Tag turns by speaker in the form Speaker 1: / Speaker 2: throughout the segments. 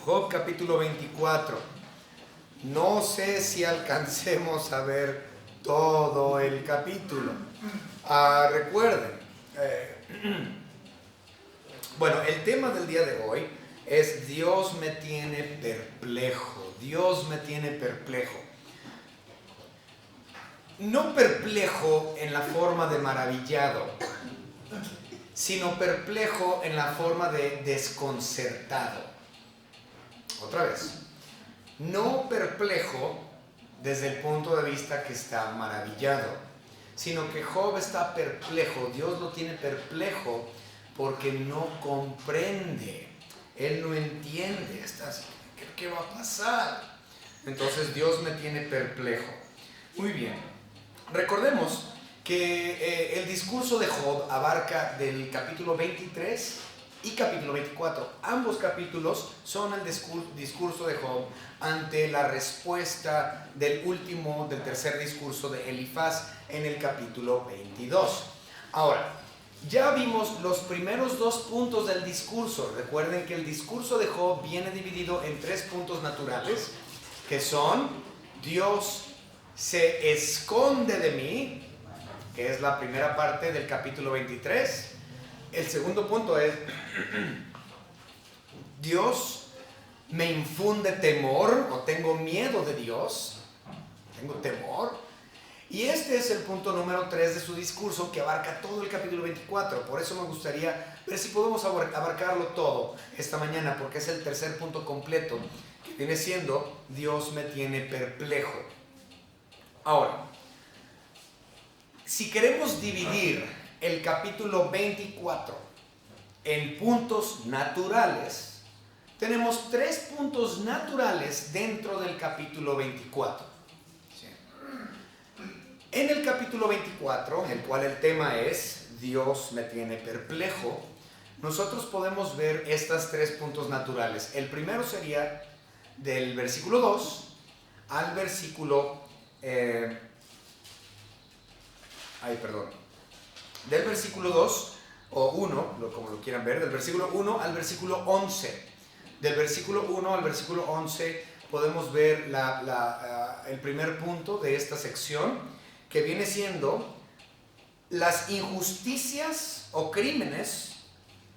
Speaker 1: Job capítulo 24. No sé si alcancemos a ver todo el capítulo. Recuerden, bueno, el tema del día de hoy es Dios me tiene perplejo. Dios me tiene perplejo. No perplejo en la forma de maravillado, sino perplejo en la forma de desconcertado. Otra vez, no perplejo desde el punto de vista que está maravillado, sino que Job está perplejo. Dios lo tiene perplejo porque no comprende. Él no entiende. ¿Qué va a pasar? Entonces Dios me tiene perplejo. Muy bien. Recordemos que el discurso de Job abarca del capítulo 23 y capítulo 24. Ambos capítulos son el discurso de Job ante la respuesta del tercer discurso de Elifaz en el capítulo 22. Ahora, ya vimos los primeros dos puntos del discurso. Recuerden que el discurso de Job viene dividido en tres puntos naturales, que son: Dios se esconde de mí, que es la primera parte del capítulo 23. El segundo punto es: Dios me infunde temor, o tengo miedo de Dios, tengo temor. Y este es el punto número 3 de su discurso, que abarca todo el capítulo 24. Por eso me gustaría ver si podemos abarcarlo todo esta mañana, porque es el tercer punto completo, que viene siendo Dios me tiene perplejo. Ahora, si queremos dividir el capítulo 24 en puntos naturales, tenemos tres puntos naturales dentro del capítulo 24. ¿Sí? En el capítulo 24, el cual el tema es Dios me tiene perplejo, nosotros podemos ver estos tres puntos naturales. El primero sería del versículo 2 al versículo del versículo 2 o 1, como lo quieran ver, del versículo 1 al versículo 11. Del versículo 1 al versículo 11 podemos ver el primer punto de esta sección, que viene siendo las injusticias o crímenes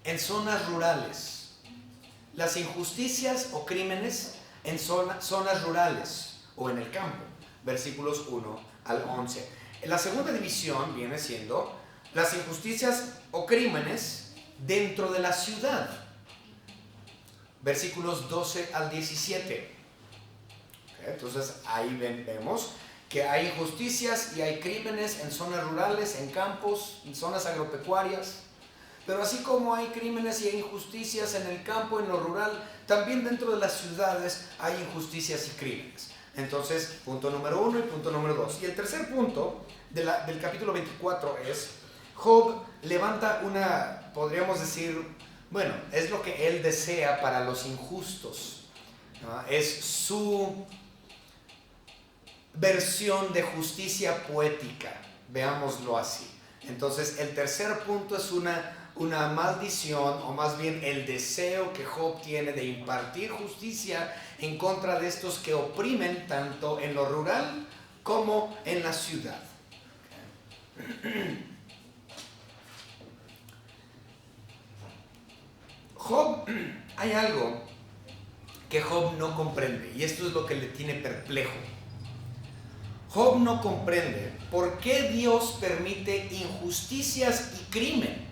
Speaker 1: en zonas rurales. Las injusticias o crímenes en zonas rurales o en el campo. Versículos 1 al 11. La segunda división viene siendo las injusticias o crímenes dentro de la ciudad. Versículos 12 al 17. Entonces ahí vemos que hay injusticias y hay crímenes en zonas rurales, en campos, en zonas agropecuarias. Pero así como hay crímenes y hay injusticias en el campo, en lo rural, también dentro de las ciudades hay injusticias y crímenes. Entonces, punto número 1 y punto número 2. Y el tercer punto del capítulo 24 es: Job levanta podríamos decir, bueno, es lo que él desea para los injustos, ¿no? Es su versión de justicia poética, veámoslo así. Entonces, el tercer punto es una maldición, o más bien el deseo que Job tiene de impartir justicia en contra de estos que oprimen tanto en lo rural como en la ciudad. Job, hay algo que Job no comprende, y esto es lo que le tiene perplejo. Job no comprende por qué Dios permite injusticias y crimen,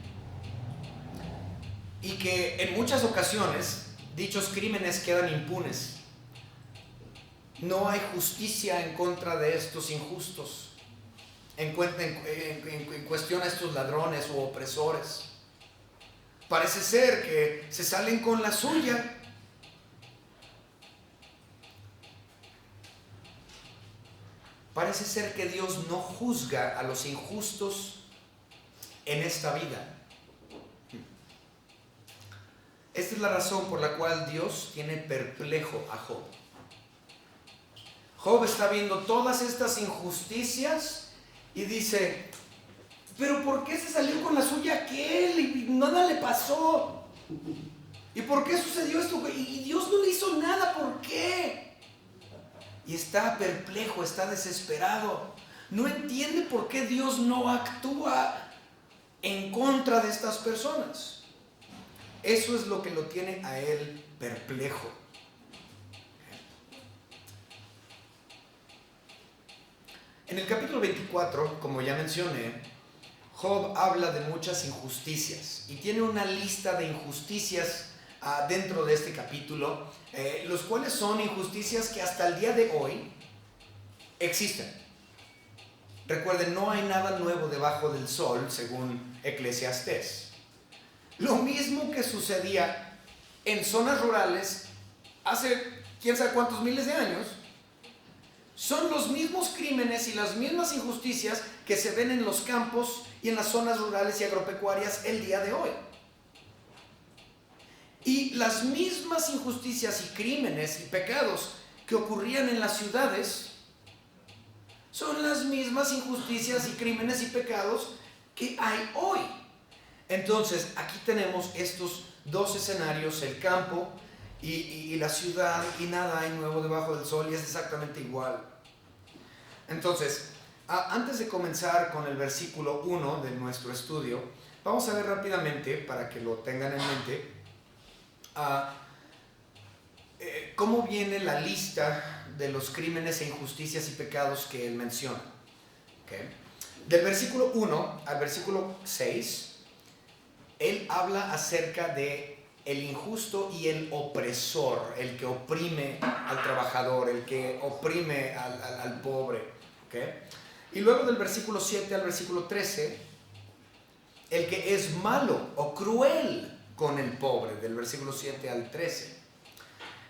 Speaker 1: y que en muchas ocasiones dichos crímenes quedan impunes. No hay justicia en contra de estos injustos, en cuestión a estos ladrones u opresores. Parece ser que se salen con la suya. Parece ser que Dios no juzga a los injustos en esta vida. Esta es la razón por la cual Dios tiene perplejo a Job. Job está viendo todas estas injusticias y dice: ¿pero por qué se salió con la suya aquel y nada le pasó? ¿Y por qué sucedió esto? Y Dios no le hizo nada, ¿por qué? Y está perplejo, está desesperado. No entiende por qué Dios no actúa en contra de estas personas. Eso es lo que lo tiene a él perplejo. En el capítulo 24, como ya mencioné, Job habla de muchas injusticias y tiene una lista de injusticias dentro de este capítulo, los cuales son injusticias que hasta el día de hoy existen. Recuerden, no hay nada nuevo debajo del sol, según Eclesiastés. Lo mismo que sucedía en zonas rurales hace quién sabe cuántos miles de años, son los mismos crímenes y las mismas injusticias que se ven en los campos y en las zonas rurales y agropecuarias el día de hoy. Y las mismas injusticias y crímenes y pecados que ocurrían en las ciudades son las mismas injusticias y crímenes y pecados que hay hoy. Entonces, aquí tenemos estos dos escenarios, el campo y la ciudad, y nada hay nuevo debajo del sol y es exactamente igual. Entonces, antes de comenzar con el versículo 1 de nuestro estudio, vamos a ver rápidamente, para que lo tengan en mente, cómo viene la lista de los crímenes e injusticias y pecados que él menciona. ¿Okay? Del versículo 1 al versículo 6, él habla acerca de el injusto y el opresor, el que oprime al trabajador, el que oprime al pobre. ¿Okay? Y luego del versículo 7 al versículo 13, el que es malo o cruel con el pobre, del versículo 7 al 13.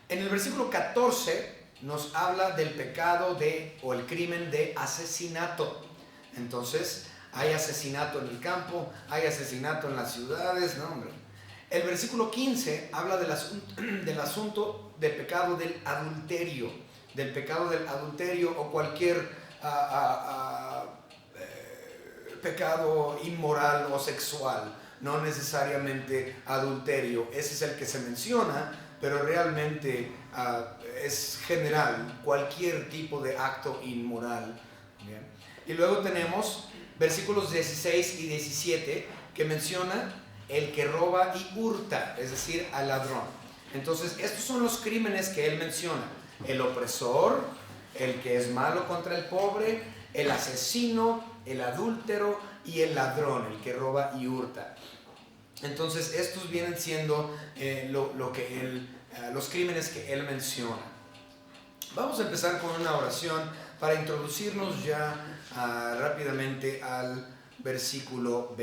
Speaker 1: En el versículo 14 nos habla del pecado o el crimen de asesinato. Entonces, hay asesinato en el campo, hay asesinato en las ciudades, no hombre. El versículo 15 habla del asunto del pecado del adulterio, o cualquier pecado inmoral o sexual, no necesariamente adulterio. Ese es el que se menciona, pero realmente es general, cualquier tipo de acto inmoral. ¿Bien? Y luego tenemos versículos 16 y 17 que menciona el que roba y hurta, es decir, al ladrón. Entonces, estos son los crímenes que él menciona: el opresor, el que es malo contra el pobre, el asesino, el adúltero y el ladrón, el que roba y hurta. Entonces, estos vienen siendo los crímenes que él menciona. Vamos a empezar con una oración para introducirnos ya rápidamente al versículo 1.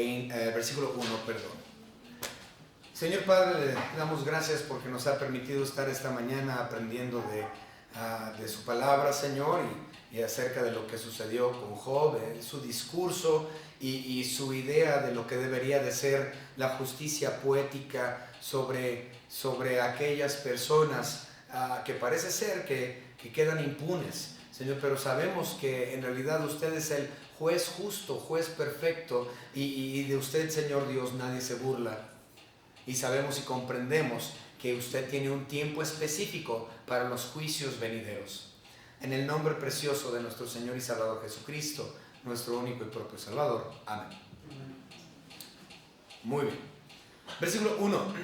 Speaker 1: Señor Padre, le damos gracias porque nos ha permitido estar esta mañana aprendiendo de su palabra, Señor, y acerca de lo que sucedió con Job, su discurso y su idea de lo que debería de ser la justicia poética sobre aquellas personas que parece ser que quedan impunes, Señor, pero sabemos que en realidad usted es el juez justo, juez perfecto, y de usted, Señor Dios, nadie se burla. Y sabemos y comprendemos que usted tiene un tiempo específico para los juicios venideros. En el nombre precioso de nuestro Señor y Salvador Jesucristo, nuestro único y propio Salvador. Amén. Muy bien. Versículo 1.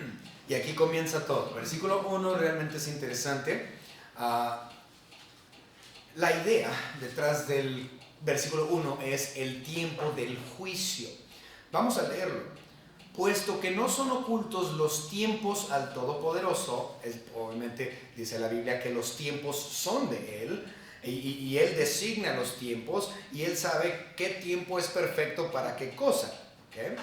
Speaker 1: Y aquí comienza todo. Versículo 1 realmente es interesante. La idea detrás del versículo 1 es el tiempo del juicio. Vamos a leerlo. Puesto que no son ocultos los tiempos al Todopoderoso, obviamente dice la Biblia que los tiempos son de Él, y Él designa los tiempos, y Él sabe qué tiempo es perfecto para qué cosa, ¿okay?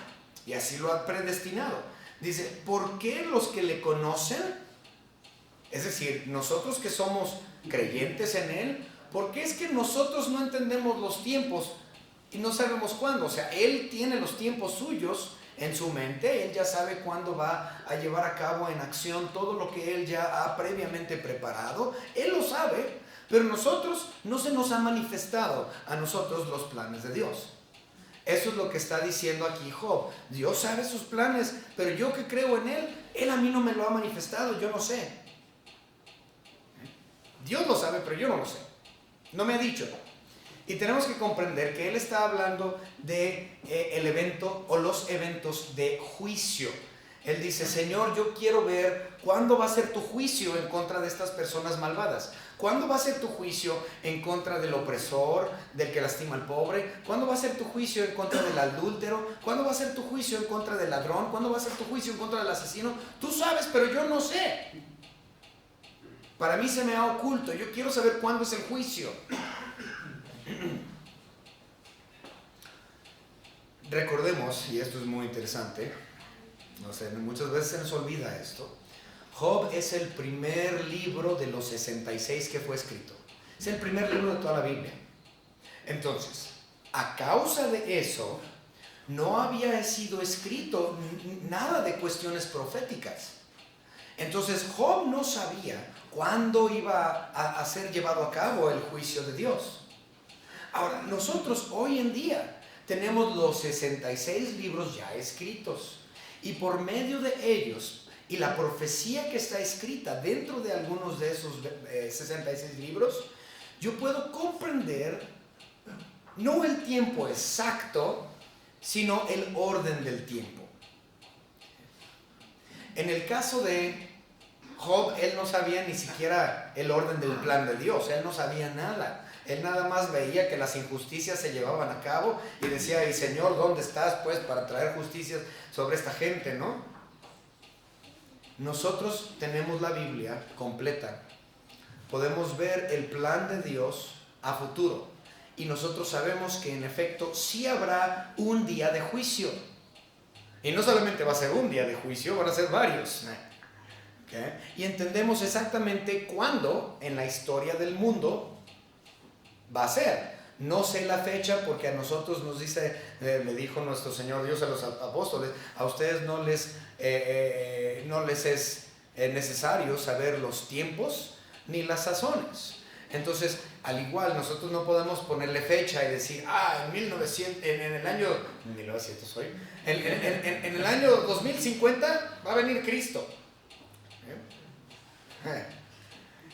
Speaker 1: Y así lo ha predestinado. Dice, ¿por qué los que le conocen? Es decir, nosotros que somos creyentes en Él, ¿por qué es que nosotros no entendemos los tiempos y no sabemos cuándo? O sea, Él tiene los tiempos suyos en su mente, Él ya sabe cuándo va a llevar a cabo en acción todo lo que Él ya ha previamente preparado. Él lo sabe, pero nosotros no se nos ha manifestado a nosotros los planes de Dios. Eso es lo que está diciendo aquí Job. Dios sabe sus planes, pero yo que creo en Él a mí no me lo ha manifestado, yo no sé. Dios lo sabe, pero yo no lo sé. No me ha dicho. Y tenemos que comprender que Él está hablando de el evento o los eventos de juicio. Él dice, Señor, yo quiero ver cuándo va a ser tu juicio en contra de estas personas malvadas. ¿Cuándo va a ser tu juicio en contra del opresor, del que lastima al pobre? ¿Cuándo va a ser tu juicio en contra del adúltero? ¿Cuándo va a ser tu juicio en contra del ladrón? ¿Cuándo va a ser tu juicio en contra del asesino? Tú sabes, pero yo no sé. Para mí se me ha oculto. Yo quiero saber cuándo es el juicio. Recordemos, y esto es muy interesante, no sé, muchas veces se nos olvida esto. Job es el primer libro de los 66 que fue escrito. Es el primer libro de toda la Biblia. Entonces, a causa de eso, no había sido escrito nada de cuestiones proféticas. Entonces, Job no sabía cuándo iba a ser llevado a cabo el juicio de Dios. Ahora, nosotros hoy en día tenemos los 66 libros ya escritos. Y por medio de ellos y la profecía que está escrita dentro de algunos de esos 66 libros, yo puedo comprender no el tiempo exacto, sino el orden del tiempo. En el caso de Job, él no sabía ni siquiera el orden del plan de Dios, él no sabía nada. Él nada más veía que las injusticias se llevaban a cabo y decía, y Señor, ¿dónde estás pues para traer justicias sobre esta gente, no? Nosotros tenemos la Biblia completa. Podemos ver el plan de Dios a futuro. Y nosotros sabemos que en efecto sí habrá un día de juicio. Y no solamente va a ser un día de juicio, van a ser varios. ¿Okay? Y entendemos exactamente cuándo en la historia del mundo va a ser. No sé la fecha porque a nosotros nos dice, le dijo nuestro Señor Dios a los apóstoles, a ustedes no les es necesario saber los tiempos ni las sazones. Entonces, al igual, nosotros no podemos ponerle fecha y decir, en el año 1900 hoy, en el año 2050 va a venir Cristo.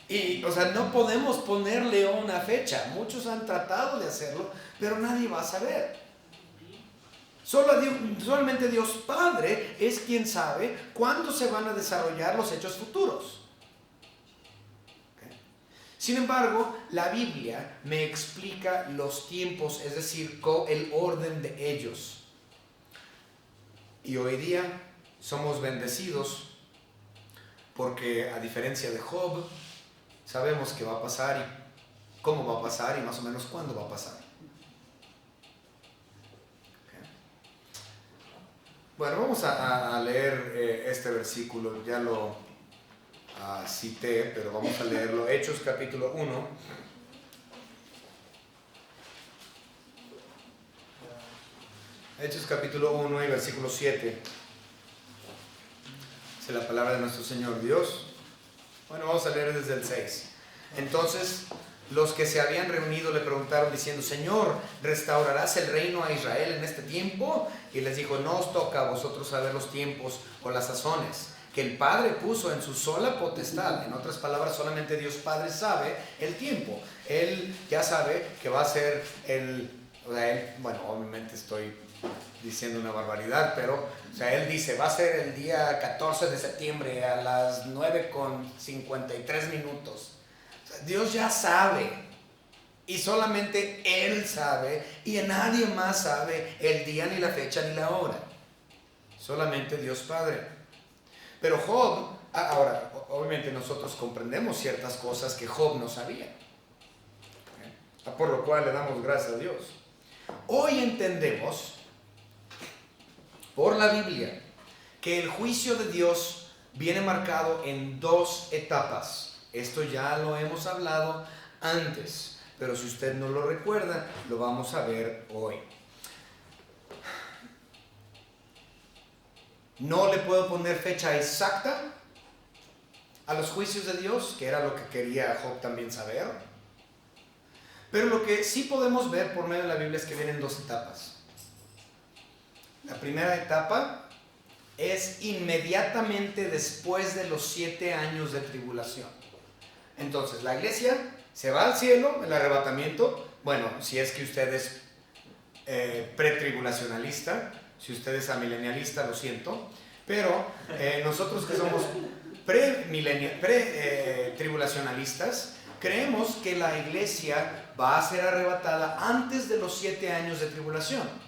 Speaker 1: Y, o sea, no podemos ponerle una fecha. Muchos han tratado de hacerlo, pero nadie va a saber. Solamente Dios Padre es quien sabe cuándo se van a desarrollar los hechos futuros. ¿Okay? Sin embargo, la Biblia me explica los tiempos, es decir, el orden de ellos. Y hoy día somos bendecidos porque, a diferencia de Job, sabemos qué va a pasar y cómo va a pasar y más o menos cuándo va a pasar. Okay. Bueno, vamos a leer este versículo. Ya lo cité, pero vamos a leerlo. Hechos capítulo 1. Hechos capítulo 1 y versículo 7. Es la palabra de nuestro Señor Dios. Bueno, vamos a leer desde el 6. Entonces, los que se habían reunido le preguntaron diciendo, Señor, ¿restaurarás el reino a Israel en este tiempo? Y les dijo, no os toca a vosotros saber los tiempos o las sazones que el Padre puso en su sola potestad. En otras palabras, solamente Dios Padre sabe el tiempo. Él ya sabe que va a ser bueno, obviamente estoy diciendo una barbaridad, pero o sea, él dice, va a ser el día 14 de septiembre a las 9:53. O sea, Dios ya sabe, y solamente Él sabe, y nadie más sabe el día, ni la fecha, ni la hora. Solamente Dios Padre. Pero Job, ahora, obviamente nosotros comprendemos ciertas cosas que Job no sabía, por lo cual le damos gracias a Dios. Hoy entendemos por la Biblia que el juicio de Dios viene marcado en dos etapas. Esto ya lo hemos hablado antes, pero si usted no lo recuerda, lo vamos a ver hoy. No le puedo poner fecha exacta a los juicios de Dios, que era lo que quería Job también saber. Pero lo que sí podemos ver por medio de la Biblia es que vienen dos etapas. La primera etapa es inmediatamente después de los 7 años de tribulación. Entonces, la iglesia se va al cielo, el arrebatamiento. Bueno, si es que usted es pretribulacionalista, si usted es amilenialista, lo siento. Pero nosotros que somos pre-tribulacionalistas, creemos que la iglesia va a ser arrebatada antes de los 7 años de tribulación.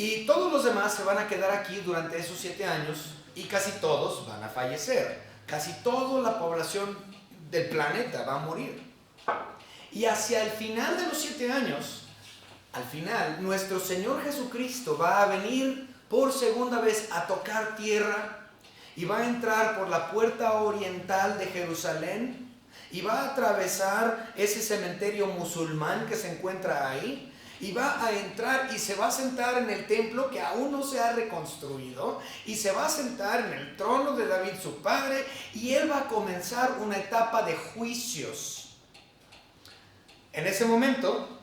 Speaker 1: Y todos los demás se van a quedar aquí durante esos 7 años y casi todos van a fallecer. Casi toda la población del planeta va a morir. Y hacia el final de los 7 años, al final, nuestro Señor Jesucristo va a venir por segunda vez a tocar tierra y va a entrar por la puerta oriental de Jerusalén y va a atravesar ese cementerio musulmán que se encuentra ahí. Y va a entrar y se va a sentar en el templo que aún no se ha reconstruido. Y se va a sentar en el trono de David su padre. Y él va a comenzar una etapa de juicios. En ese momento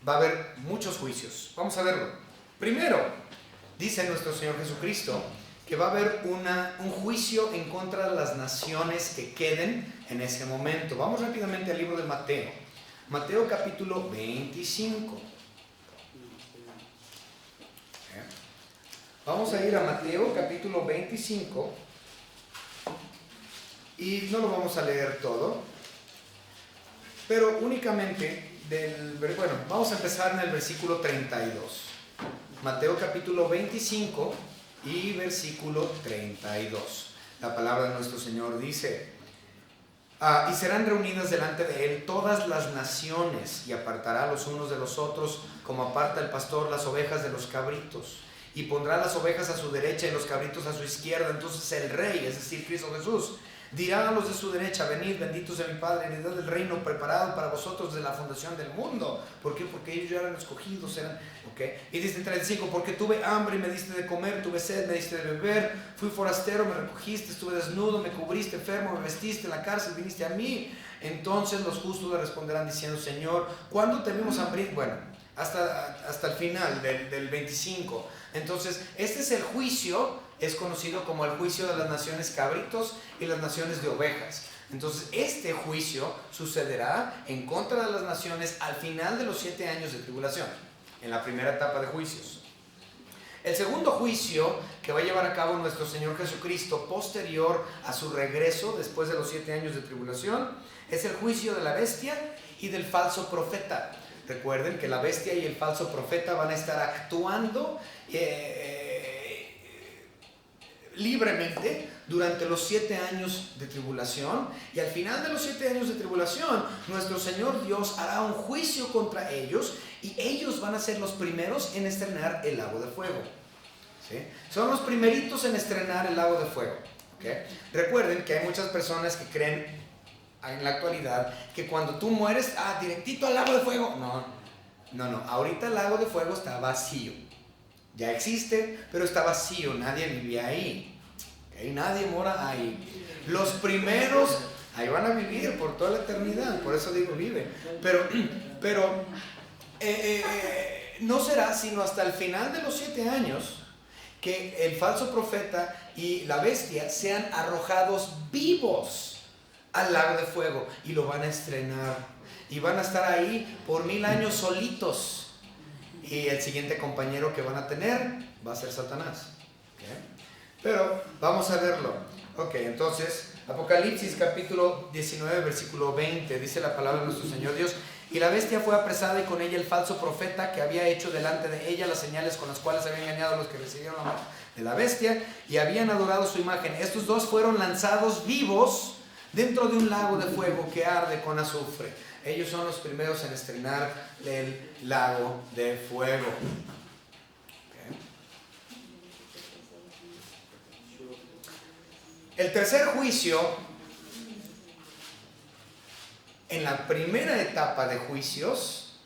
Speaker 1: va a haber muchos juicios. Vamos a verlo. Primero, dice nuestro Señor Jesucristo que va a haber un juicio en contra de las naciones que queden en ese momento. Vamos rápidamente al libro de Mateo. Mateo capítulo 25. Vamos a ir a Mateo capítulo 25 y no lo vamos a leer todo, pero únicamente vamos a empezar en el versículo 32. Mateo capítulo 25 y versículo 32. La palabra de nuestro Señor dice: y serán reunidas delante de él todas las naciones, y apartará los unos de los otros, como aparta el pastor las ovejas de los cabritos, y pondrá las ovejas a su derecha y los cabritos a su izquierda. Entonces el rey, es decir, Cristo Jesús, dirá a los de su derecha: venid, benditos de mi Padre, heredad del reino preparado para vosotros desde la fundación del mundo. ¿Por qué? Porque ellos ya eran escogidos, Y dice en 35: porque tuve hambre y me diste de comer, tuve sed, me diste de beber, fui forastero, me recogiste, estuve desnudo, me cubriste, enfermo, me vestiste, en la cárcel viniste a mí. Entonces los justos le responderán diciendo: Señor, ¿cuándo te vimos hambriento? Bueno, hasta el final del 25. Entonces, este es el juicio, es conocido como el juicio de las naciones cabritos y las naciones de ovejas. Entonces, este juicio sucederá en contra de las naciones al final de los 7 años de tribulación, en la primera etapa de juicios. El segundo juicio que va a llevar a cabo nuestro Señor Jesucristo posterior a su regreso después de los 7 años de tribulación es el juicio de la bestia y del falso profeta. Recuerden que la bestia y el falso profeta van a estar actuando libremente durante los 7 años de tribulación, y al final de los 7 años de tribulación nuestro Señor Dios hará un juicio contra ellos, y ellos van a ser los primeros en estrenar el lago de fuego. ¿Sí? Son los primeritos en estrenar el lago de fuego. ¿Okay? Recuerden que hay muchas personas que creen en la actualidad que cuando tú mueres, directito al lago de fuego. No, ahorita el lago de fuego está vacío. Ya existe, pero está vacío, nadie vivía ahí. ¿Okay? Nadie mora ahí. Los primeros ahí van a vivir por toda la eternidad, por eso digo viven. Pero no será sino hasta el final de los 7 años que el falso profeta y la bestia sean arrojados vivos al lago de fuego, y lo van a estrenar, y van a estar ahí por 1000 años solitos, y el siguiente compañero que van a tener va a ser Satanás. ¿Okay? Pero vamos a verlo. Entonces Apocalipsis capítulo 19 versículo 20 dice la palabra de nuestro Señor Dios: y la bestia fue apresada, y con ella el falso profeta, que había hecho delante de ella las señales con las cuales había engañado a los que recibieron la marca de la bestia y habían adorado su imagen. Estos dos fueron lanzados vivos dentro de un lago de fuego que arde con azufre. Ellos son los primeros en estrenar el lago de fuego. Okay. El tercer juicio, en la primera etapa de juicios,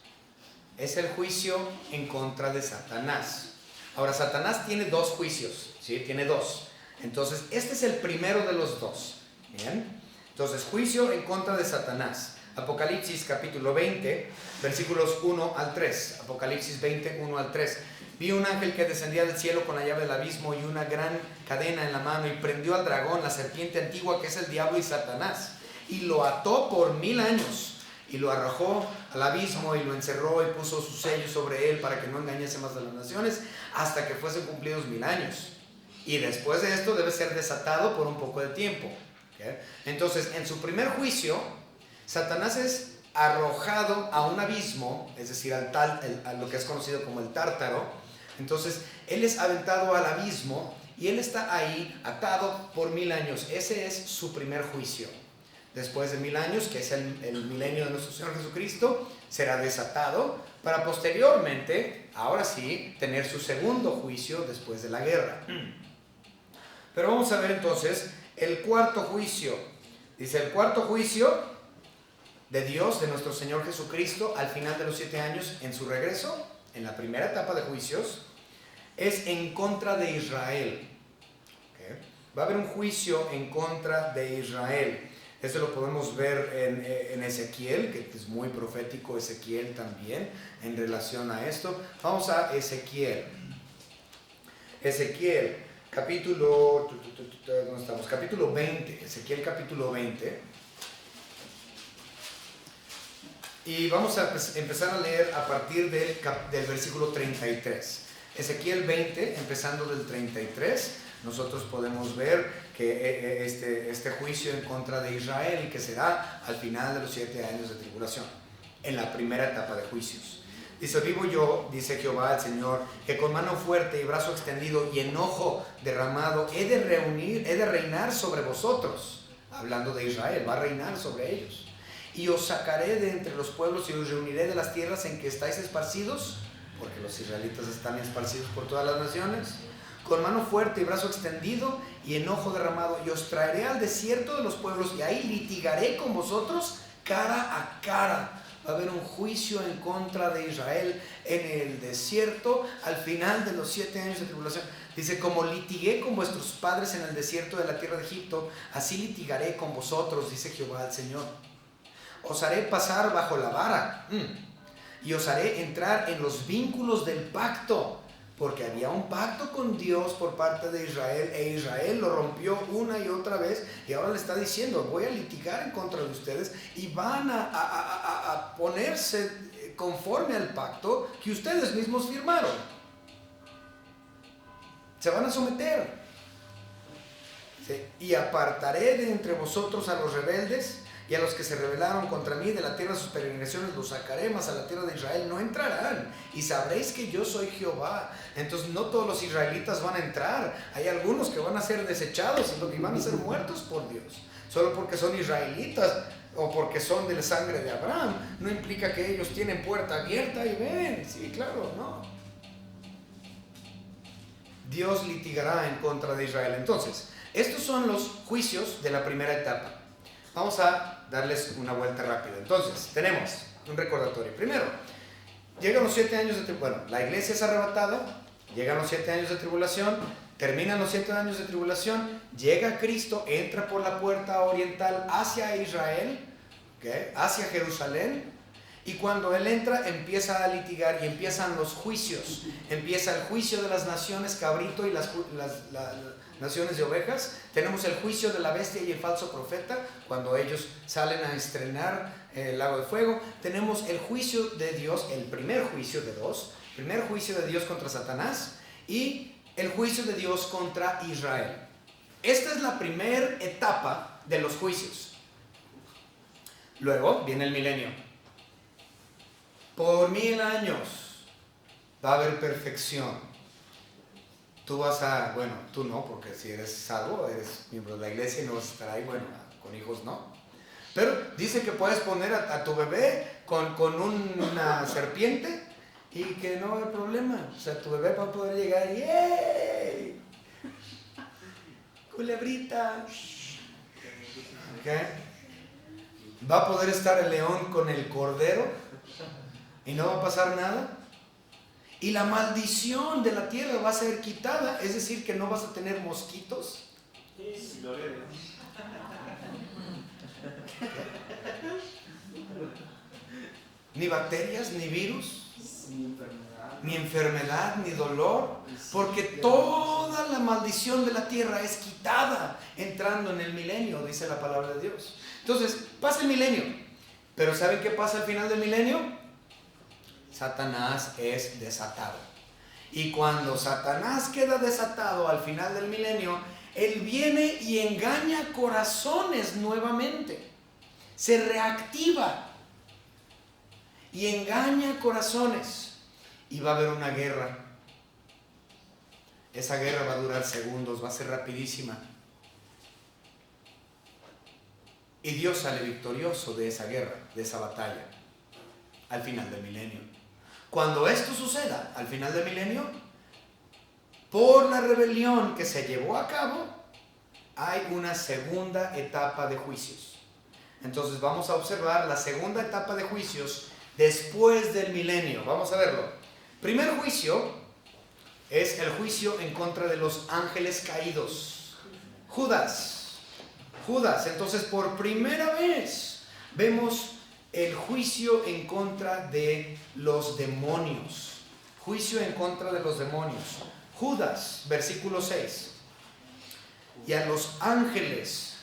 Speaker 1: es el juicio en contra de Satanás. Ahora, Satanás tiene 2 juicios, ¿sí? Tiene 2. Entonces, este es el primero de los 2. ¿Bien? Entonces, juicio en contra de Satanás. Apocalipsis capítulo 20, versículos 1 al 3. Apocalipsis 20, 1 al 3. Vi un ángel que descendía del cielo con la llave del abismo y una gran cadena en la mano, y prendió al dragón, la serpiente antigua, que es el diablo y Satanás, y lo ató por 1000 años, y lo arrojó al abismo y lo encerró y puso su sello sobre él para que no engañase más a las naciones hasta que fuesen cumplidos 1000 años. Y después de esto debe ser desatado por un poco de tiempo. ¿Okay? Entonces, en su primer juicio, Satanás es arrojado a un abismo, es decir, a lo que es conocido como el Tártaro. Entonces, él es aventado al abismo y él está ahí atado por 1000 años. Ese es su primer juicio. Después de 1000 años, que es el milenio de nuestro Señor Jesucristo, será desatado para posteriormente, ahora sí, tener su segundo juicio después de la guerra. Pero vamos a ver entonces el cuarto juicio. Dice, el cuarto juicio de Dios, de nuestro Señor Jesucristo, al final de los 7 años, en su regreso, en la primera etapa de juicios, es en contra de Israel. ¿Okay? Va a haber un juicio en contra de Israel. Eso lo podemos ver en Ezequiel, que es muy profético Ezequiel también en relación a esto. Vamos a Ezequiel. Ezequiel, capítulo, ¿dónde estamos? Capítulo 20, Ezequiel capítulo 20. Y vamos a empezar a leer a partir del versículo 33. Ezequiel 20, empezando del 33, nosotros podemos ver que este juicio en contra de Israel, que será al final de los 7 años de tribulación, en la primera etapa de juicios. Dice, vivo yo, dice Jehová el Señor, que con mano fuerte y brazo extendido y enojo derramado he de reinar sobre vosotros. Hablando de Israel, va a reinar sobre ellos. Y os sacaré de entre los pueblos y os reuniré de las tierras en que estáis esparcidos, porque los israelitas están esparcidos por todas las naciones, con mano fuerte y brazo extendido y enojo derramado, y os traeré al desierto de los pueblos, y ahí litigaré con vosotros cara a cara. Va a haber un juicio en contra de Israel en el desierto al final de los 7 años de tribulación. Dice, como litigué con vuestros padres en el desierto de la tierra de Egipto, así litigaré con vosotros, dice Jehová el Señor. Os haré pasar bajo la vara y os haré entrar en los vínculos del pacto, porque había un pacto con Dios por parte de Israel, e Israel lo rompió una y otra vez, y ahora le está diciendo, voy a litigar en contra de ustedes, y van a ponerse conforme al pacto que ustedes mismos firmaron. Se van a someter. ¿Sí? Y apartaré de entre vosotros a los rebeldes, y a los que se rebelaron contra mí de la tierra de sus peregrinaciones los sacaré, mas a la tierra de Israel no entrarán, y sabréis que yo soy Jehová. Entonces no todos los israelitas van a entrar, hay algunos que van a ser desechados y van a ser muertos por Dios, solo porque son israelitas o porque son de la sangre de Abraham. No implica que ellos tienen puerta abierta y ven, sí, claro, no. Dios litigará en contra de Israel. Entonces, estos son los juicios de la primera etapa. Vamos a darles una vuelta rápida. Entonces, tenemos un recordatorio. Primero, llegan los 7 años de tribulación. Bueno, la iglesia es arrebatada, llegan los 7 años de tribulación, terminan los 7 años de tribulación, llega Cristo, entra por la puerta oriental hacia Israel, ¿okay? Hacia Jerusalén, y cuando Él entra, empieza a litigar y empiezan los juicios. Empieza el juicio de las naciones cabrito y las naciones de ovejas. Tenemos el juicio de la bestia y el falso profeta, cuando ellos salen a estrenar el lago de fuego. Tenemos el juicio de Dios, el primer juicio de dos, primer juicio de Dios contra Satanás, y el juicio de Dios contra Israel. Esta es la primera etapa de los juicios. Luego viene el milenio. Por 1000 años va a haber perfección. Tú vas a, bueno, tú no, porque si eres salvo, eres miembro de la iglesia y no vas a estar ahí, bueno, con hijos no. Pero dice que puedes poner a tu bebé con una serpiente y que no hay problema. O sea, tu bebé va a poder llegar y ¡yay! Culebrita. ¿Okay? Va a poder estar el león con el cordero y no va a pasar nada. Y la maldición de la tierra va a ser quitada, es decir, que no vas a tener mosquitos. Ni bacterias, ni virus,
Speaker 2: ni enfermedad,
Speaker 1: ni dolor, porque toda la maldición de la tierra es quitada entrando en el milenio, dice la palabra de Dios. Entonces, pasa el milenio, pero ¿saben qué pasa al final del milenio? Satanás es desatado. Y cuando Satanás queda desatado al final del milenio, él viene y engaña corazones nuevamente. Se reactiva y engaña corazones. Y va a haber una guerra. Esa guerra va a durar segundos, va a ser rapidísima. Y Dios sale victorioso de esa guerra, de esa batalla, al final del milenio. Cuando esto suceda, al final del milenio, por la rebelión que se llevó a cabo, hay una segunda etapa de juicios. Entonces vamos a observar la segunda etapa de juicios después del milenio. Vamos a verlo. Primer juicio es el juicio en contra de los ángeles caídos. Judas. Entonces por primera vez vemos el juicio en contra de los demonios. Juicio en contra de los demonios. Judas, versículo 6. Y a los ángeles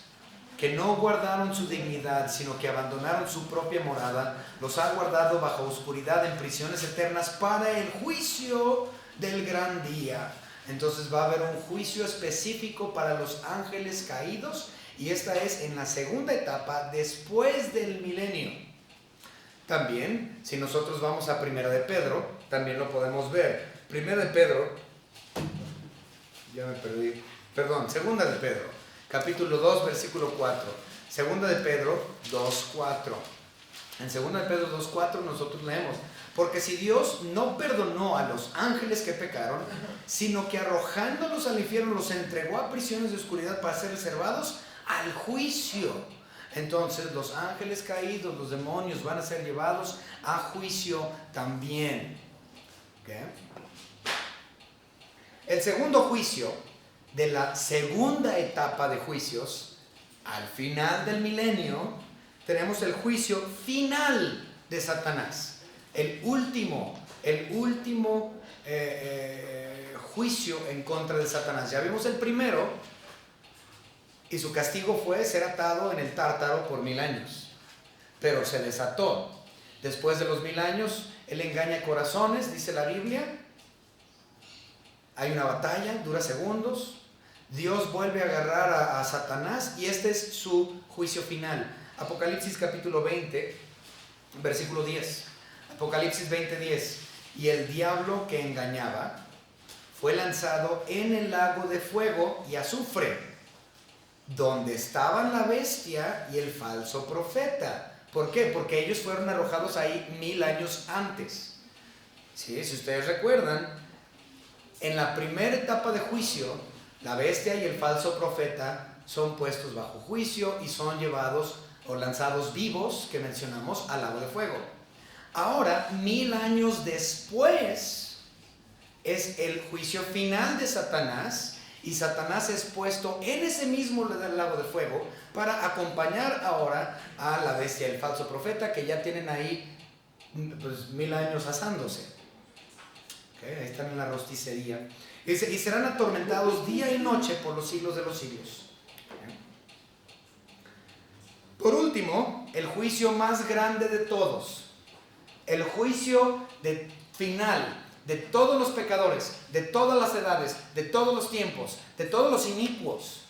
Speaker 1: que no guardaron su dignidad, sino que abandonaron su propia morada, los ha guardado bajo oscuridad en prisiones eternas para el juicio del gran día. Entonces va a haber un juicio específico para los ángeles caídos, y esta es en la segunda etapa después del milenio. También, si nosotros vamos a Primera de Pedro, también lo podemos ver. Primera de Pedro, Segunda de Pedro, capítulo 2, versículo 4. Segunda de Pedro 2, 4. En Segunda de Pedro 2, 4 nosotros leemos: porque si Dios no perdonó a los ángeles que pecaron, sino que arrojándolos al infierno los entregó a prisiones de oscuridad para ser reservados al juicio. Entonces los ángeles caídos, los demonios, van a ser llevados a juicio también. ¿Okay? El segundo juicio de la segunda etapa de juicios, al final del milenio, tenemos el juicio final de Satanás. El último juicio en contra de Satanás. Ya vimos el primero, y su castigo fue ser atado en el Tártaro por 1000 años. Pero se desató. Después de los 1000 años, él engaña corazones, dice la Biblia. Hay una batalla, dura segundos. Dios vuelve a agarrar a Satanás, y este es su juicio final. Apocalipsis capítulo 20, versículo 10. Apocalipsis 20, 10. Y el diablo que engañaba fue lanzado en el lago de fuego y azufre, donde estaban la bestia y el falso profeta. ¿Por qué? Porque ellos fueron arrojados ahí 1000 años antes. ¿Sí? Si ustedes recuerdan, en la primera etapa de juicio, la bestia y el falso profeta son puestos bajo juicio y son llevados o lanzados vivos, que mencionamos, al lago de fuego. Ahora, 1000 años después, es el juicio final de Satanás, y Satanás es puesto en ese mismo lago de fuego para acompañar ahora a la bestia y el falso profeta, que ya tienen ahí 1000 años asándose. ¿Okay? Ahí están en la rosticería. Y serán atormentados día y noche por los siglos de los siglos. ¿Okay? Por último, el juicio más grande de todos. El juicio final de todos los pecadores, de todas las edades, de todos los tiempos, de todos los inicuos.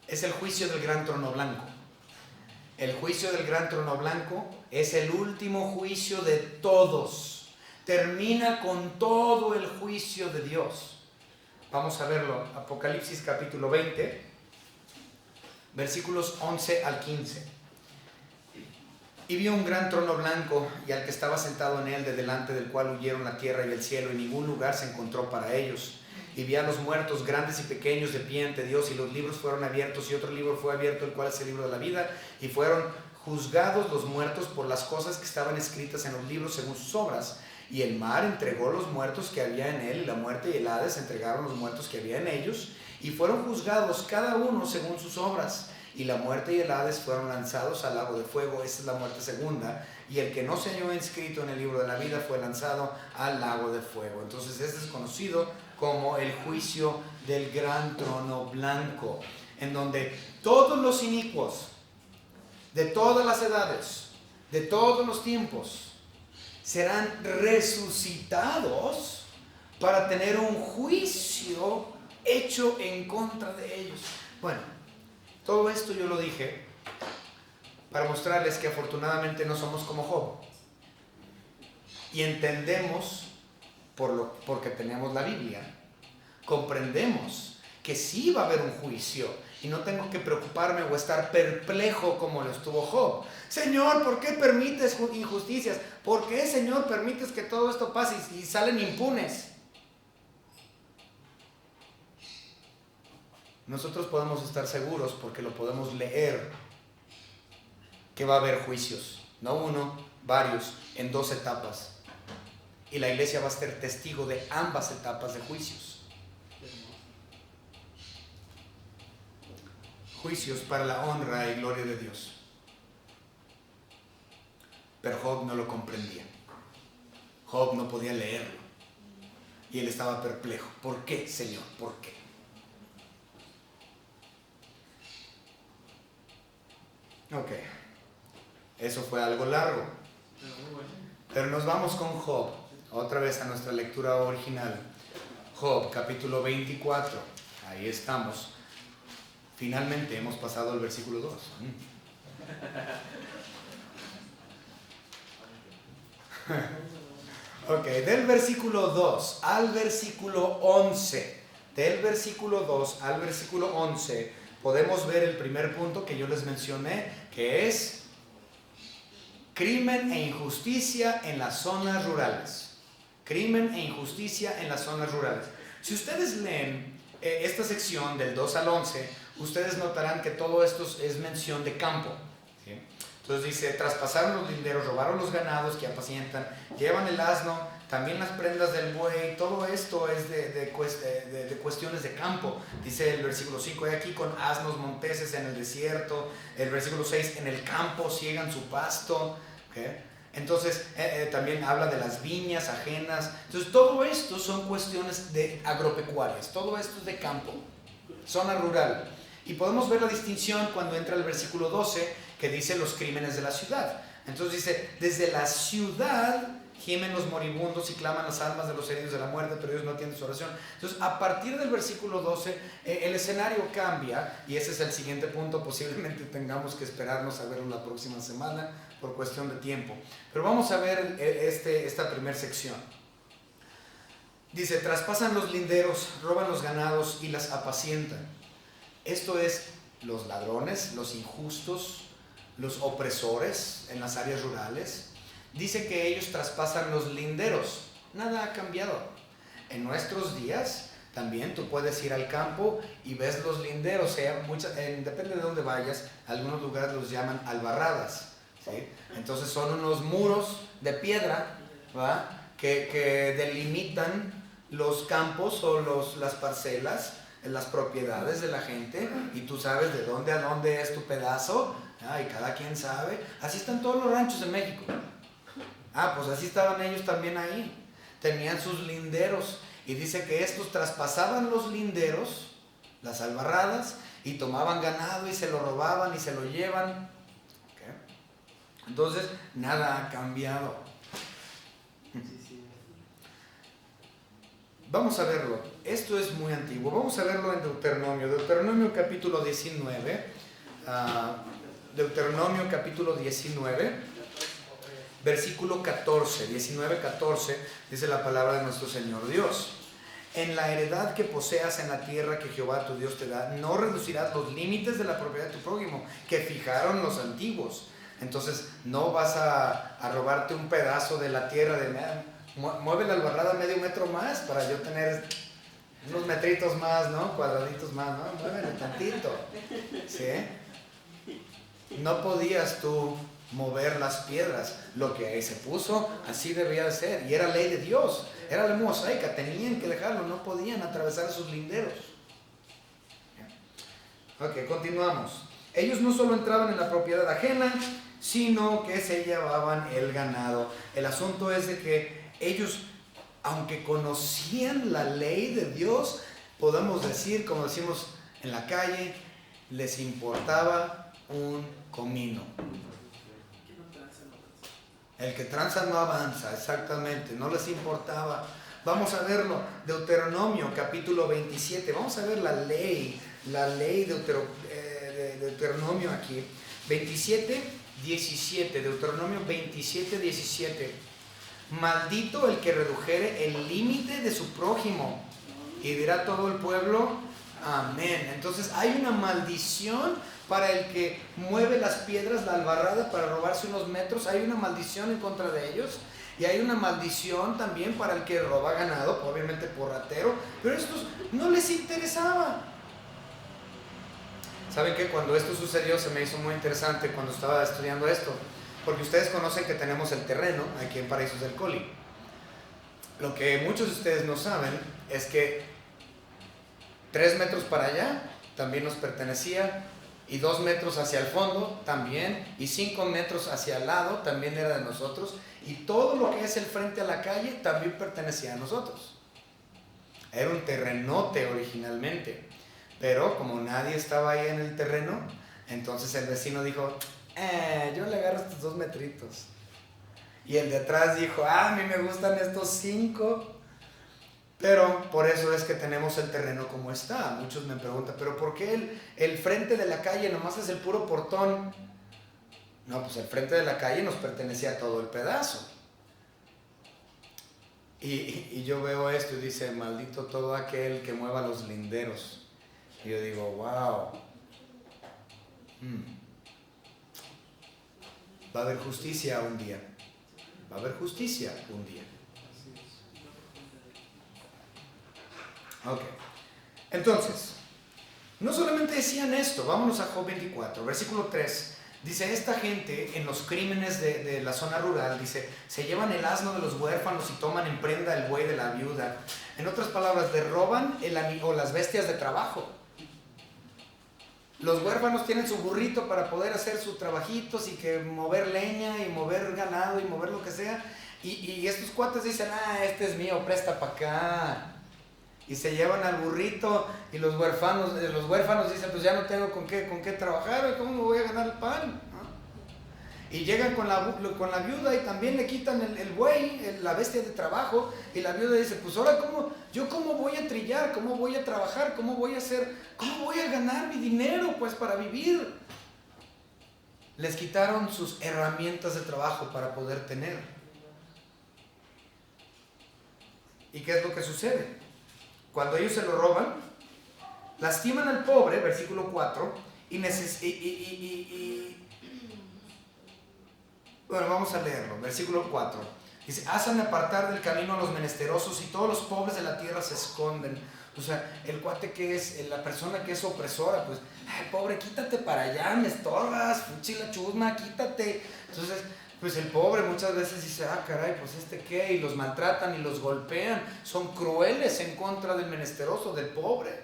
Speaker 1: Es el juicio del gran trono blanco. El juicio del gran trono blanco es el último juicio de todos. Termina con todo el juicio de Dios. Vamos a verlo. Apocalipsis capítulo 20, versículos 11 al 15. Y vio un gran trono blanco, y al que estaba sentado en él, de delante del cual huyeron la tierra y el cielo, y ningún lugar se encontró para ellos. Y vi a los muertos, grandes y pequeños, de pie ante Dios, y los libros fueron abiertos, y otro libro fue abierto, el cual es el libro de la vida, y fueron juzgados los muertos por las cosas que estaban escritas en los libros según sus obras. Y el mar entregó los muertos que había en él, y la muerte y el Hades entregaron los muertos que había en ellos, y fueron juzgados cada uno según sus obras. y la muerte y el Hades fueron lanzados al lago de fuego. Esa es la muerte segunda. Y el que no se halló inscrito en el libro de la vida fue lanzado al lago de fuego. Entonces este es conocido como el juicio del gran trono blanco, en donde todos los inicuos de todas las edades, de todos los tiempos, serán resucitados para tener un juicio hecho en contra de ellos. Bueno, todo esto yo lo dije para mostrarles que afortunadamente no somos como Job. Y entendemos, porque tenemos la Biblia, comprendemos que sí va a haber un juicio y no tengo que preocuparme o estar perplejo como lo estuvo Job. Señor, ¿por qué permites injusticias? ¿Por qué, Señor, permites que todo esto pase y salen impunes? Nosotros podemos estar seguros porque lo podemos leer, que va a haber juicios, no uno, varios, en 2 etapas. Y la iglesia va a ser testigo de ambas etapas de juicios. Juicios para la honra y gloria de Dios. Pero Job no lo comprendía. Job no podía leerlo. Y él estaba perplejo. ¿Por qué, Señor? ¿Por qué? Ok. Eso fue algo largo. Pero nos vamos con Job. Otra vez a nuestra lectura original. Job, capítulo 24. Ahí estamos. Finalmente hemos pasado al versículo 2. Ok, del versículo 2 al versículo 11. Del versículo 2 al versículo 11 podemos ver el primer punto que yo les mencioné, que es crimen e injusticia en las zonas rurales. Crimen e injusticia en las zonas rurales. Si ustedes leen esta sección del 2 al 11, ustedes notarán que todo esto es mención de campo, ¿sí? Entonces dice, traspasaron los linderos, robaron los ganados que apacientan, llevan el asno, también las prendas del buey. Todo esto es de cuestiones de campo. Dice el versículo 5, he aquí con asnos monteses en el desierto. El versículo 6, en el campo ciegan su pasto, ¿okay? Entonces también habla de las viñas ajenas. Entonces todo esto son cuestiones de agropecuarias, todo esto es de campo, zona rural. Y podemos ver la distinción cuando entra el versículo 12, que dice los crímenes de la ciudad. Entonces dice, desde la ciudad gimen los moribundos y claman las almas de los heridos de la muerte, pero ellos no atienden su oración. Entonces, a partir del versículo 12, el escenario cambia, y ese es el siguiente punto. Posiblemente tengamos que esperarnos a verlo la próxima semana por cuestión de tiempo. Pero vamos a ver esta primera sección. Dice, traspasan los linderos, roban los ganados y las apacientan. Esto es los ladrones, los injustos, los opresores en las áreas rurales. Dice que ellos traspasan los linderos. Nada ha cambiado. En nuestros días también tú puedes ir al campo y ves los linderos. Depende de dónde vayas, algunos lugares los llaman albarradas, ¿sí? Entonces son unos muros de piedra, ¿verdad?, que delimitan los campos o las parcelas, las propiedades de la gente, y tú sabes de dónde a dónde es tu pedazo, y cada quien sabe. Así están todos los ranchos en México. Pues así estaban ellos también ahí. Tenían sus linderos, y dice que estos traspasaban los linderos, las albarradas, y tomaban ganado y se lo robaban y se lo llevan. ¿Okay? Entonces nada ha cambiado. Vamos a verlo. Esto es muy antiguo. Vamos a verlo en Deuteronomio. Deuteronomio capítulo 19. Deuteronomio capítulo 19. Versículo 14. 19:14 dice la palabra de nuestro Señor Dios. En la heredad que poseas en la tierra que Jehová tu Dios te da, no reducirás los límites de la propiedad de tu prójimo, que fijaron los antiguos. Entonces no vas a robarte un pedazo de la tierra mueve la albarrada medio metro más para yo tener unos metritos más, ¿no? Cuadraditos más, ¿no? Muévele tantito, ¿sí? No podías tú mover las piedras. Lo que ahí se puso, así debía de ser. Y era ley de Dios. Era ley mosaica. Tenían que dejarlo. No podían atravesar sus linderos. Ok, continuamos. Ellos no solo entraban en la propiedad ajena, sino que se llevaban el ganado. El asunto es de que ellos, aunque conocían la ley de Dios, podemos decir, como decimos en la calle, les importaba un comino. El que tranza no avanza, exactamente, no les importaba. Vamos a verlo, Deuteronomio capítulo 27, vamos a ver la ley de Deuteronomio aquí. 27, 17, Deuteronomio 27, 17. Maldito el que redujere el límite de su prójimo. Y dirá todo el pueblo, amén. Entonces hay una maldición para el que mueve las piedras, la albarrada, para robarse unos metros. Hay una maldición en contra de ellos. Y hay una maldición también para el que roba ganado, obviamente por ratero. Pero a estos no les interesaba. ¿Saben qué? Cuando esto sucedió se me hizo muy interesante cuando estaba estudiando esto. Porque ustedes conocen que tenemos el terreno aquí en Paraísos del Coli. Lo que muchos de ustedes no saben es que 3 metros para allá también nos pertenecía, y 2 metros hacia el fondo también, y 5 metros hacia el lado también era de nosotros, y todo lo que es el frente a la calle también pertenecía a nosotros. Era un terrenote originalmente, pero como nadie estaba ahí en el terreno, entonces el vecino dijo, yo le agarro estos 2 metritos. Y el de atrás dijo, a mí me gustan estos 5. Pero por eso es que tenemos el terreno como está. Muchos me preguntan, ¿pero por qué el frente de la calle nomás es el puro portón? No, pues el frente de la calle nos pertenecía a todo el pedazo. Y yo veo esto y dice, maldito todo aquel que mueva los linderos. Y yo digo, wow. Va a haber justicia un día. Va a haber justicia un día. Ok. Entonces, no solamente decían esto, vámonos a Job 24, versículo 3. Dice, esta gente en los crímenes de la zona rural, dice, se llevan el asno de los huérfanos y toman en prenda el buey de la viuda. En otras palabras, le roban o las bestias de trabajo. Los huérfanos tienen su burrito para poder hacer sus trabajitos y que mover leña y mover ganado y mover lo que sea. Y estos cuates dicen, este es mío, presta para acá. Y se llevan al burrito y los huérfanos dicen, pues ya no tengo con qué trabajar, ¿cómo me voy a ganar el pan? ¿No? Y llegan con la viuda y también le quitan el buey, la bestia de trabajo, y la viuda dice, pues ahora ¿cómo voy a trillar? ¿Cómo voy a trabajar? ¿Cómo voy a ganar mi dinero pues para vivir? Les quitaron sus herramientas de trabajo para poder tener. ¿Y qué es lo que sucede? Cuando ellos se lo roban, lastiman al pobre, versículo 4, bueno, vamos a leerlo, versículo 4. Dice, hacen apartar del camino a los menesterosos y todos los pobres de la tierra se esconden. O sea, el cuate que es, la persona que es opresora, pues, pobre, quítate para allá, me estorbas, fuchila chusma, quítate. Entonces, pues el pobre muchas veces dice, caray, pues qué, y los maltratan y los golpean, son crueles en contra del menesteroso, del pobre.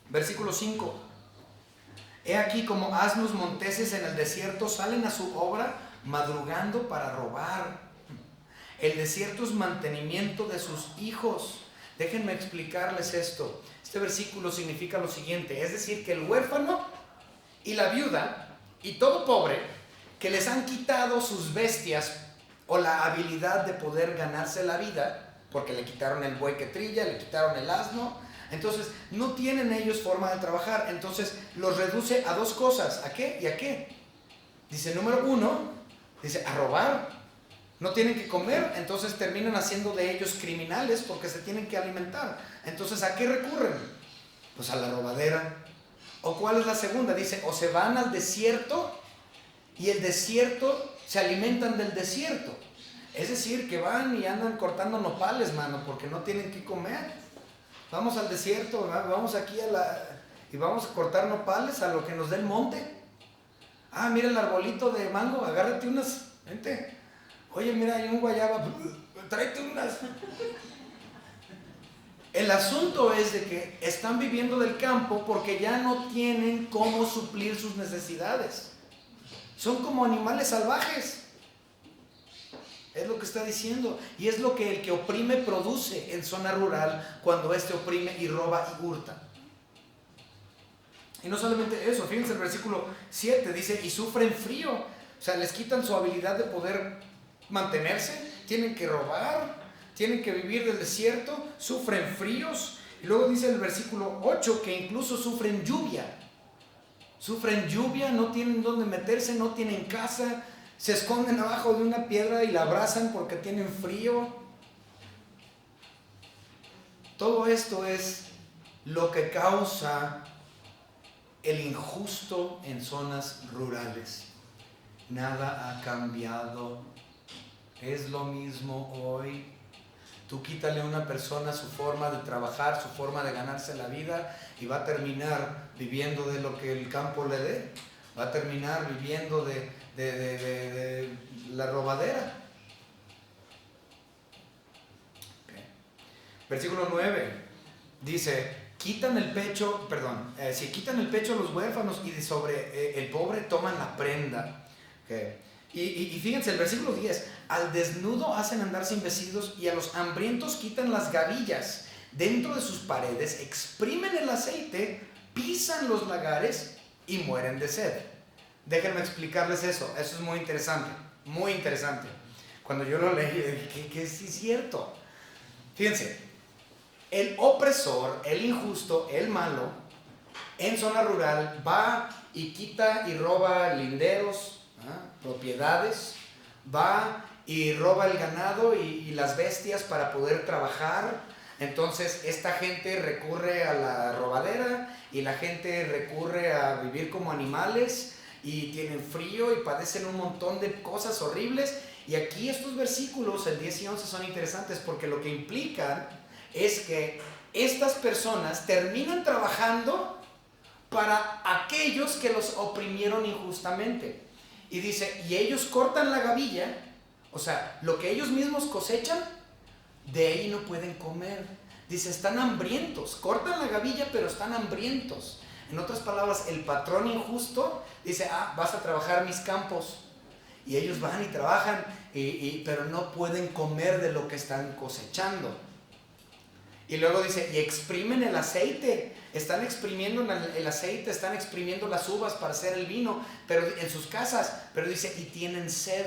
Speaker 1: Versículo 5. He aquí como asnos monteses en el desierto salen a su obra madrugando para robar. El desierto es mantenimiento de sus hijos. Déjenme explicarles esto. Este versículo significa lo siguiente, es decir, que el huérfano y la viuda y todo pobre que les han quitado sus bestias o la habilidad de poder ganarse la vida, porque le quitaron el buey que trilla, le quitaron el asno, entonces no tienen ellos forma de trabajar, entonces los reduce a 2 cosas, ¿a qué y a qué? Dice, número 1, dice, a robar, no tienen que comer, entonces terminan haciendo de ellos criminales porque se tienen que alimentar, entonces ¿a qué recurren? Pues a la robadera. ¿O cuál es la segunda? Dice, o se van al desierto y el desierto, se alimentan del desierto. Es decir, que van y andan cortando nopales, mano, porque no tienen que comer. Vamos al desierto, vamos aquí y vamos a cortar nopales a lo que nos dé el monte. Mira el arbolito de mango, agárrate unas, vente. Oye, mira, hay un guayaba, tráete unas. El asunto es de que están viviendo del campo porque ya no tienen cómo suplir sus necesidades. Son como animales salvajes. Es lo que está diciendo. Y es lo que el que oprime produce en zona rural cuando éste oprime y roba y hurta. Y no solamente eso, fíjense el versículo 7, dice, y sufren frío. O sea, les quitan su habilidad de poder mantenerse, tienen que robar, tienen que vivir del desierto, sufren fríos. Y luego dice el versículo 8 que incluso sufren lluvia. Sufren lluvia, no tienen dónde meterse, no tienen casa, se esconden abajo de una piedra y la abrazan porque tienen frío. Todo esto es lo que causa el injusto en zonas rurales. Nada ha cambiado. Es lo mismo hoy. Tú quítale a una persona su forma de trabajar, su forma de ganarse la vida y va a terminar viviendo de lo que el campo le dé. Va a terminar viviendo de la robadera. Okay. Versículo 9 dice, quitan el pecho a los huérfanos y sobre el pobre toman la prenda. Okay. Y fíjense, el versículo 10, al desnudo hacen andar sin vestidos y a los hambrientos quitan las gavillas. Dentro de sus paredes exprimen el aceite, pisan los lagares y mueren de sed. Déjenme explicarles eso es muy interesante, muy interesante. Cuando yo lo leí, dije que sí es cierto. Fíjense, el opresor, el injusto, el malo, en zona rural va y quita y roba linderos, propiedades, va y roba el ganado y las bestias para poder trabajar. Entonces esta gente recurre a la robadera y la gente recurre a vivir como animales y tienen frío y padecen un montón de cosas horribles. Y aquí estos versículos, el 10 y 11, son interesantes porque lo que implican es que estas personas terminan trabajando para aquellos que los oprimieron injustamente. Y dice, y ellos cortan la gavilla, o sea, lo que ellos mismos cosechan, de ahí no pueden comer. Dice, están hambrientos, cortan la gavilla pero están hambrientos. En otras palabras, el patrón injusto dice, vas a trabajar mis campos. Y ellos van y trabajan, pero no pueden comer de lo que están cosechando. Y luego dice, y exprimen el aceite. Están exprimiendo el aceite, están exprimiendo las uvas para hacer el vino, pero en sus casas. Pero dice, y tienen sed.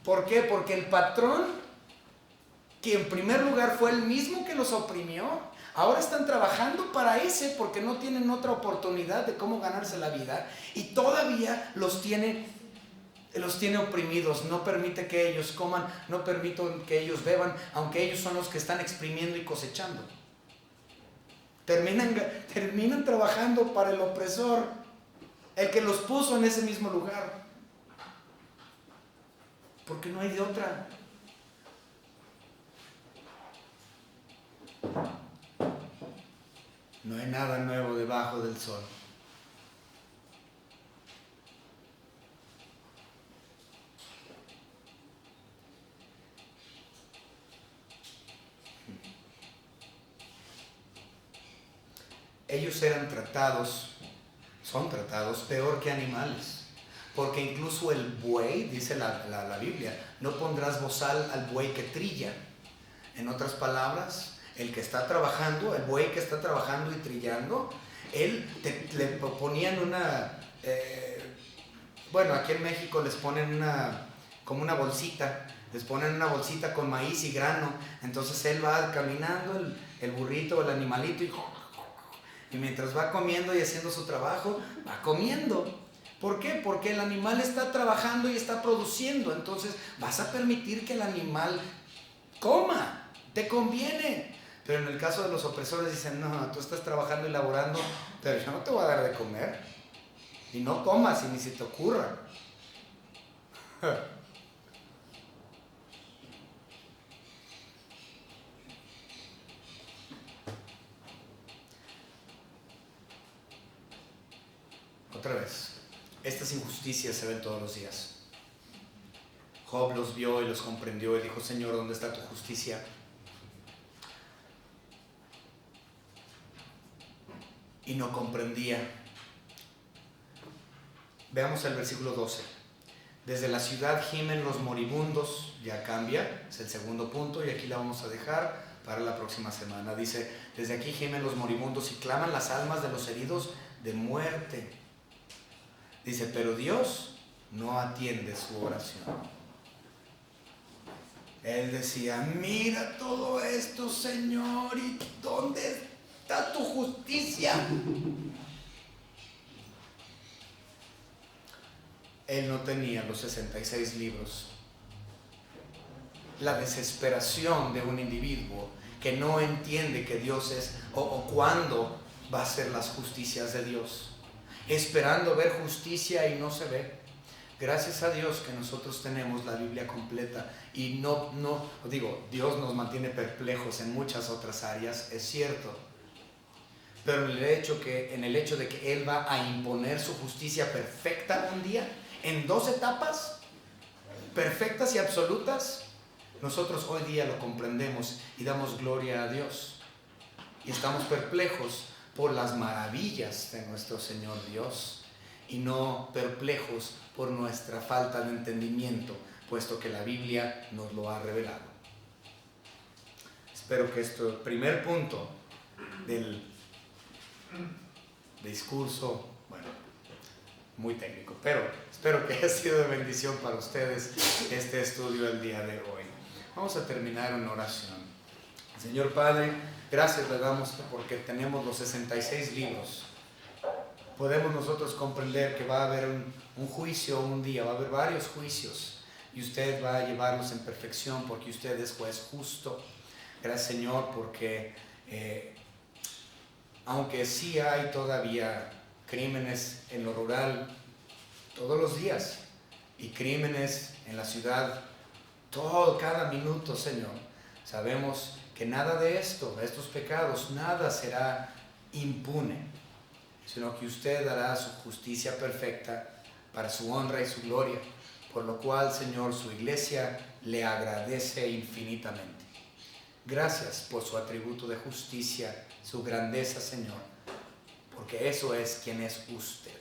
Speaker 1: ¿Por qué? Porque el patrón, que en primer lugar fue el mismo que los oprimió, ahora están trabajando para ese porque no tienen otra oportunidad de cómo ganarse la vida y todavía los tiene oprimidos, no permite que ellos coman, no permite que ellos beban, aunque ellos son los que están exprimiendo y cosechando. Terminan trabajando para el opresor, el que los puso en ese mismo lugar, porque no hay de otra. No hay nada nuevo debajo del sol. Ellos son tratados peor que animales, porque incluso el buey, dice la Biblia, no pondrás bozal al buey que trilla. En otras palabras, el que está trabajando, el buey que está trabajando y trillando, le ponían aquí en México les ponen como una bolsita, les ponen una bolsita con maíz y grano, entonces él va caminando, el burrito, el animalito, y mientras va comiendo y haciendo su trabajo, va comiendo. ¿Por qué? Porque el animal está trabajando y está produciendo, entonces vas a permitir que el animal coma, te conviene. Pero en el caso de los opresores dicen, no, tú estás trabajando y laborando, pero yo no te voy a dar de comer. Y no comas y ni se te ocurra. Otra vez, estas injusticias se ven todos los días. Job los vio y los comprendió y dijo, Señor, ¿dónde está tu justicia? y no comprendía. Veamos el versículo 12. Desde la ciudad gimen los moribundos, ya cambia, es el segundo punto y aquí la vamos a dejar para la próxima semana. Dice, desde aquí gimen los moribundos y claman las almas de los heridos de muerte. Dice, pero Dios no atiende su oración. Él decía, mira todo esto, Señor, ¿y dónde está tu justicia? Él no tenía los 66 libros. La desesperación de un individuo que no entiende que Dios es o cuándo va a ser las justicias de Dios, esperando ver justicia y no se ve. Gracias a Dios que nosotros tenemos la Biblia completa y no digo, Dios nos mantiene perplejos en muchas otras áreas, es cierto, pero en el hecho de que Él va a imponer su justicia perfecta un día, en 2 etapas, perfectas y absolutas, nosotros hoy día lo comprendemos y damos gloria a Dios. Y estamos perplejos por las maravillas de nuestro Señor Dios y no perplejos por nuestra falta de entendimiento, puesto que la Biblia nos lo ha revelado. Espero que este primer punto del discurso, bueno, muy técnico, pero espero que haya sido de bendición para ustedes este estudio el día de hoy. Vamos a terminar en oración. Señor Padre, gracias le damos porque tenemos los 66 libros. Podemos nosotros comprender que va a haber un juicio un día, va a haber varios juicios y usted va a llevarlos en perfección porque usted es juez justo. Gracias, Señor, porque aunque sí hay todavía crímenes en lo rural todos los días y crímenes en la ciudad cada minuto, Señor, sabemos que nada de estos pecados, nada será impune, sino que usted hará su justicia perfecta para su honra y su gloria, por lo cual, Señor, su iglesia le agradece infinitamente. Gracias por su atributo de justicia, su grandeza, Señor, porque eso es quien es usted.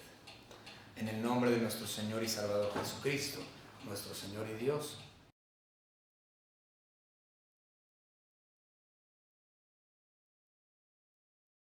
Speaker 1: En el nombre de nuestro Señor y Salvador Jesucristo, nuestro Señor y Dios.